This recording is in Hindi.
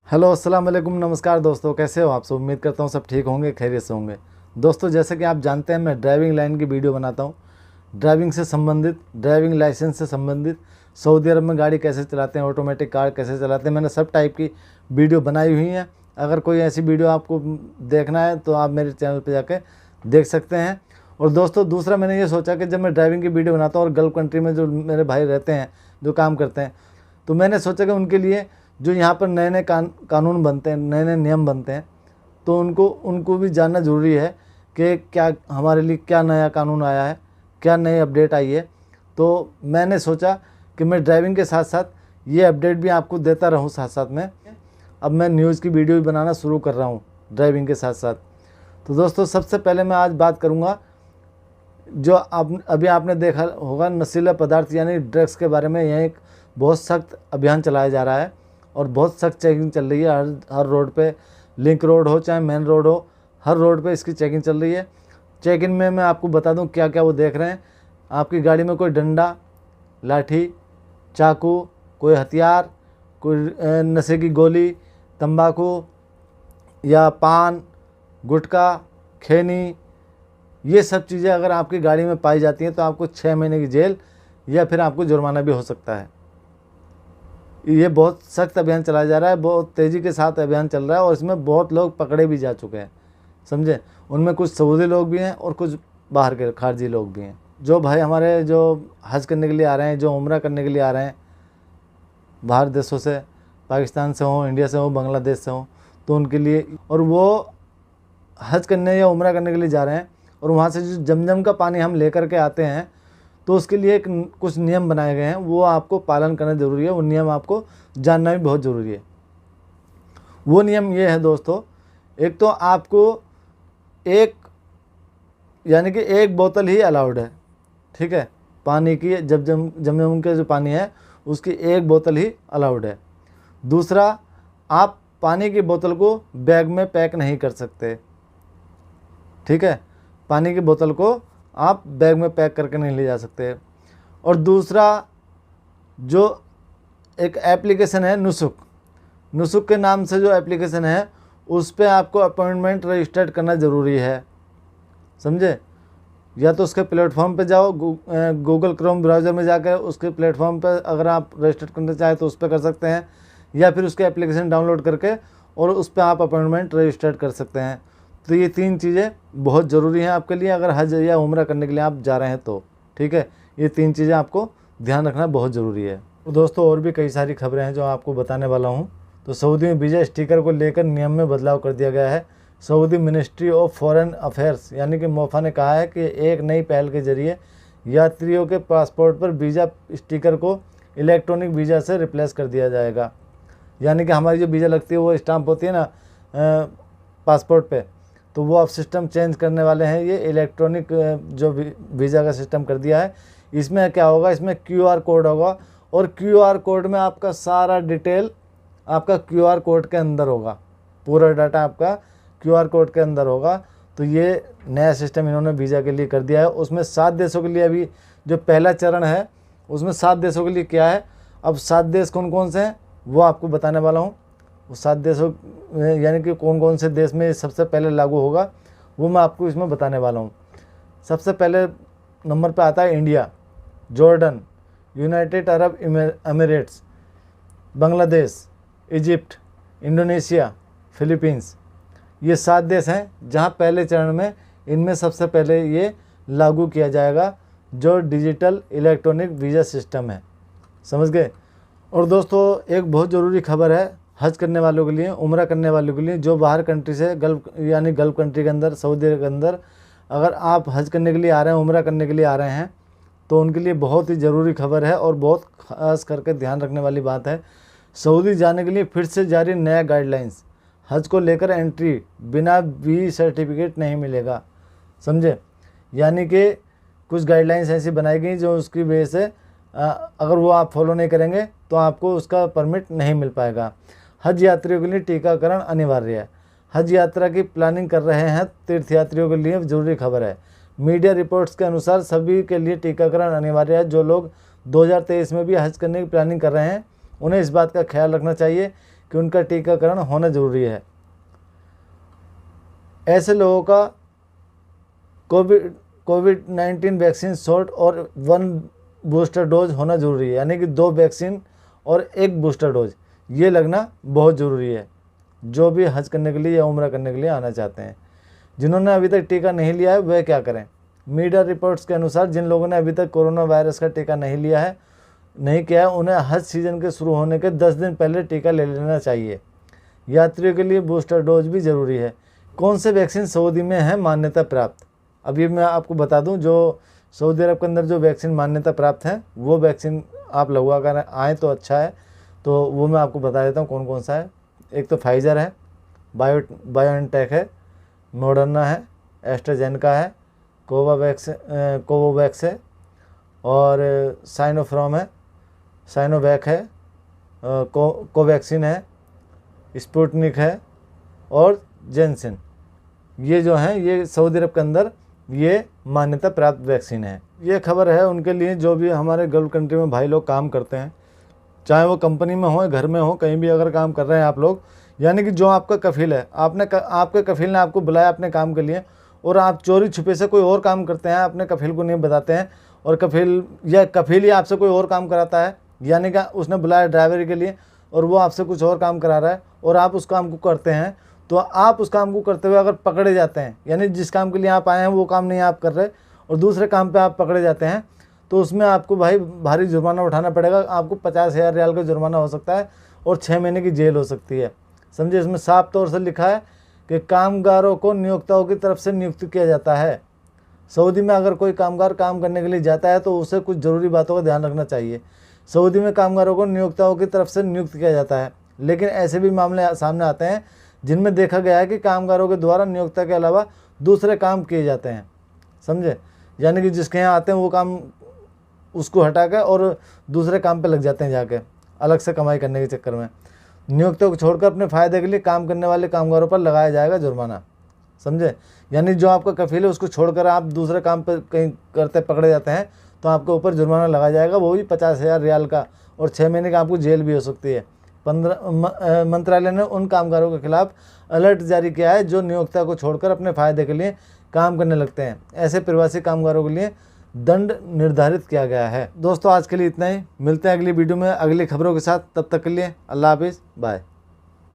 हेलो अस्सलाम वालेकुम, नमस्कार दोस्तों। कैसे हो आप सब? उम्मीद करता हूँ सब ठीक होंगे, खैरियत से होंगे। दोस्तों, जैसे कि आप जानते हैं, मैं ड्राइविंग लाइन की वीडियो बनाता हूँ। ड्राइविंग से संबंधित, ड्राइविंग लाइसेंस से संबंधित, सऊदी अरब में गाड़ी कैसे चलाते हैं, ऑटोमेटिक कार कैसे चलाते हैं, मैंने सब टाइप की वीडियो बनाई हुई हैं। अगर कोई ऐसी वीडियो आपको देखना है तो आप मेरे चैनल पर जाके देख सकते हैं। और दोस्तों, दूसरा मैंने ये सोचा कि जब मैं ड्राइविंग की वीडियो बनाता हूँ और गल्फ़ कंट्री में जो मेरे भाई रहते हैं, जो काम करते हैं, तो मैंने सोचा कि उनके लिए जो यहाँ पर नए नए कानून बनते हैं, नए नए नियम बनते हैं, तो उनको भी जानना ज़रूरी है कि क्या हमारे लिए क्या नया कानून आया है, क्या नई अपडेट आई है। तो मैंने सोचा कि मैं ड्राइविंग के साथ साथ ये अपडेट भी आपको देता रहूँ साथ साथ में। अब मैं न्यूज़ की वीडियो भी बनाना शुरू कर रहा हूँ ड्राइविंग के साथ साथ। तो दोस्तों, सबसे पहले मैं आज बात करूँगा जो अभी आपने देखा होगा, नशीला पदार्थ यानी ड्रग्स के बारे में। यह एक बहुत सख्त अभियान चलाया जा रहा है और बहुत सख्त चेकिंग चल रही है। हर रोड पे, लिंक रोड हो चाहे मेन रोड हो, हर रोड पे इसकी चेकिंग चल रही है। चेकिंग में मैं आपको बता दूं क्या क्या वो देख रहे हैं। आपकी गाड़ी में कोई डंडा, लाठी, चाकू, कोई हथियार, कोई नशे की गोली, तंबाकू या पान, गुटखा, खैनी, ये सब चीज़ें अगर आपकी गाड़ी में पाई जाती हैं तो आपको 6 महीने की जेल या फिर आपको जुर्माना भी हो सकता है। ये बहुत सख्त अभियान चलाया जा रहा है, बहुत तेज़ी के साथ अभियान चल रहा है और इसमें बहुत लोग पकड़े भी जा चुके हैं, समझे। उनमें कुछ सऊदी लोग भी हैं और कुछ बाहर के खारजी लोग भी हैं। जो भाई हमारे जो हज करने के लिए आ रहे हैं, जो उम्रा करने के लिए आ रहे हैं बाहर देशों से, पाकिस्तान से हों, इंडिया से हों, बांग्लादेश से हों, तो उनके लिए, और वो हज करने या उम्रा करने के लिए जा रहे हैं और वहाँ से जो जमजम का पानी हम लेकर के आते हैं, तो उसके लिए कुछ नियम बनाए गए हैं, वो आपको पालन करना ज़रूरी है। वो नियम आपको जानना भी बहुत ज़रूरी है। वो नियम ये है दोस्तों, एक तो आपको यानी कि एक बोतल ही अलाउड है, ठीक है, पानी की। जमजम के जो पानी है उसकी एक बोतल ही अलाउड है। दूसरा, आप पानी की बोतल को बैग में पैक नहीं कर सकते, ठीक है। पानी की बोतल को आप बैग में पैक करके नहीं ले जा सकते। और दूसरा, जो एक एप्लीकेशन है नुसुक के नाम से जो एप्लीकेशन है, उस पर आपको अपॉइंटमेंट रजिस्टर्ड करना ज़रूरी है, समझे। या तो उसके प्लेटफॉर्म पे जाओ, गूगल क्रोम ब्राउज़र में जाकर उसके प्लेटफॉर्म पे अगर आप रजिस्टर करना चाहें तो उस पर कर सकते हैं, या फिर उसके एप्लीकेशन डाउनलोड करके और उस पर आप अपॉइंटमेंट रजिस्टर्ड कर सकते हैं। तो ये 3 चीज़ें बहुत ज़रूरी हैं आपके लिए अगर हज या उम्रा करने के लिए आप जा रहे हैं तो, ठीक है। ये 3 चीज़ें आपको ध्यान रखना बहुत ज़रूरी है। तो दोस्तों, और भी कई सारी खबरें हैं जो आपको बताने वाला हूँ। तो सऊदी में वीज़ा स्टिकर को लेकर नियम में बदलाव कर दिया गया है। Saudi ministry of foreign affairs यानी कि मोफा ने कहा है कि एक नई पहल के जरिए यात्रियों के पासपोर्ट पर वीज़ा स्टिकर को इलेक्ट्रॉनिक वीज़ा से रिप्लेस कर दिया जाएगा। यानी कि हमारी जो वीज़ा लगती है, वो स्टाम्प होती है ना पासपोर्ट पे, तो वो अब सिस्टम चेंज करने वाले हैं। ये इलेक्ट्रॉनिक जो वीज़ा का सिस्टम कर दिया है। इसमें क्या होगा, इसमें QR कोड होगा और QR कोड में आपका सारा डिटेल आपका QR कोड के अंदर होगा, पूरा डाटा आपका QR कोड के अंदर होगा। तो ये नया सिस्टम इन्होंने वीज़ा के लिए कर दिया है। उसमें 7 देशों के लिए अभी जो पहला चरण है, उसमें 7 देशों के लिए क्या है। अब 7 देश कौन कौन से हैं वो आपको बताने वाला हूँ। वो 7 देशों यानी कि कौन कौन से देश में सबसे पहले लागू होगा, वो मैं आपको इसमें बताने वाला हूँ। सबसे पहले नंबर पे आता है India, Jordan, United Arab Emirates, Bangladesh, Egypt, Indonesia, Philippines. ये 7 देश हैं जहाँ पहले चरण में इनमें सबसे पहले ये लागू किया जाएगा, जो डिजिटल इलेक्ट्रॉनिक वीज़ा सिस्टम है, समझ गए। और दोस्तों, एक बहुत ज़रूरी खबर है हज करने वालों के लिए, उम्रा करने वालों के लिए, जो बाहर कंट्री से गल्फ़ कंट्री के अंदर, सऊदी के अंदर अगर आप हज करने के लिए आ रहे हैं, उम्रा करने के लिए आ रहे हैं, तो उनके लिए बहुत ही ज़रूरी खबर है और बहुत खास करके ध्यान रखने वाली बात है। सऊदी जाने के लिए फिर से जारी नया गाइडलाइंस, हज को लेकर एंट्री बिना वी सर्टिफिकेट नहीं मिलेगा, समझे। यानी कि कुछ गाइडलाइंस ऐसी बनाई गई जो उसकी वजह से अगर वो आप फॉलो नहीं करेंगे तो आपको उसका परमिट नहीं मिल पाएगा। हज यात्रियों के लिए टीकाकरण अनिवार्य है। हज यात्रा की प्लानिंग कर रहे हैं तीर्थयात्रियों के लिए ज़रूरी खबर है। मीडिया रिपोर्ट्स के अनुसार सभी के लिए टीकाकरण अनिवार्य है। जो लोग 2023 में भी हज करने की प्लानिंग कर रहे हैं, उन्हें इस बात का ख्याल रखना चाहिए कि उनका टीकाकरण होना ज़रूरी है। ऐसे लोगों का कोविड-19 वैक्सीन शॉट और 1 बूस्टर डोज होना ज़रूरी है, यानी कि 2 वैक्सीन और 1 बूस्टर डोज ये लगना बहुत ज़रूरी है, जो भी हज करने के लिए या उम्रा करने के लिए आना चाहते हैं। जिन्होंने अभी तक टीका नहीं लिया है वह क्या करें? मीडिया रिपोर्ट्स के अनुसार जिन लोगों ने अभी तक कोरोना वायरस का टीका नहीं किया है उन्हें हज सीजन के शुरू होने के 10 दिन पहले टीका ले लेना चाहिए। यात्रियों के लिए बूस्टर डोज भी ज़रूरी है। कौन से वैक्सीन सऊदी में है मान्यता प्राप्त? अभी मैं आपको बता दूं, जो सऊदी अरब के अंदर जो वैक्सीन मान्यता प्राप्त है वो वैक्सीन आप लगवा कर आएँ तो अच्छा है। तो वो मैं आपको बता देता हूँ कौन कौन सा है। एक तो फाइज़र है, बायोएनटेक है, मॉडर्ना है, एस्ट्राजेनेका है, कोवोवैक्स है और साइनोवैक है, कोवैक्सीन है, स्पुतनिक है और जेनसिन। ये जो हैं ये सऊदी अरब के अंदर ये मान्यता प्राप्त वैक्सीन है। ये खबर है उनके लिए जो भी हमारे गल्फ कंट्री में भाई लोग काम करते हैं, चाहे वो कंपनी में हो, घर में हो, कहीं भी अगर काम कर रहे हैं आप लोग, यानी कि जो आपका कफील है, आपके कफील ने आपको बुलाया अपने काम के लिए और आप चोरी छुपे से कोई और काम करते हैं, अपने कफील को नहीं बताते हैं और कफील ही आपसे कोई और काम कराता है, यानी कि उसने बुलाया ड्राइवरी के लिए और वो आपसे कुछ और काम करा रहा है और आप उस काम को करते हैं, तो आप उस काम को करते हुए अगर पकड़े जाते हैं, यानी जिस काम के लिए आप आए हैं वो काम नहीं आप कर रहे और दूसरे काम पे आप पकड़े जाते हैं, तो उसमें आपको भाई भारी जुर्माना उठाना पड़ेगा। आपको 50,000 रियाल का जुर्माना हो सकता है और 6 महीने की जेल हो सकती है। समझे? इसमें साफ तौर से लिखा है कि कामगारों को नियोक्ताओं की तरफ से नियुक्त किया जाता है। सऊदी में अगर कोई कामगार काम करने के लिए जाता है तो उसे कुछ ज़रूरी बातों का ध्यान रखना चाहिए। सऊदी में कामगारों को नियोक्ताओं की तरफ से नियुक्त किया जाता है, लेकिन ऐसे भी मामले सामने आते हैं जिनमें देखा गया है कि कामगारों के द्वारा नियोक्ता के अलावा दूसरे काम किए जाते हैं। समझे? यानी कि जिसके यहाँ आते हैं वो काम उसको हटा कर और दूसरे काम पे लग जाते हैं, जाके अलग से कमाई करने के चक्कर में। नियोक्ता को छोड़कर अपने फ़ायदे के लिए काम करने वाले कामगारों पर लगाया जाएगा जुर्माना। समझे? यानी जो आपका कफील है उसको छोड़कर आप दूसरे काम पर कहीं करते पकड़े जाते हैं तो आपके ऊपर जुर्माना लगाया जाएगा, वो भी 50,000 रियाल का और 6 महीने का आपको जेल भी हो सकती है। मंत्रालय ने उन कामगारों के खिलाफ अलर्ट जारी किया है जो नियोक्ता को छोड़कर अपने फ़ायदे के लिए काम करने लगते हैं। ऐसे प्रवासी कामगारों के लिए दंड निर्धारित किया गया है। दोस्तों आज के लिए इतना ही, मिलते हैं अगली वीडियो में अगली खबरों के साथ। तब तक के लिए अल्लाह हाफिज़, बाय।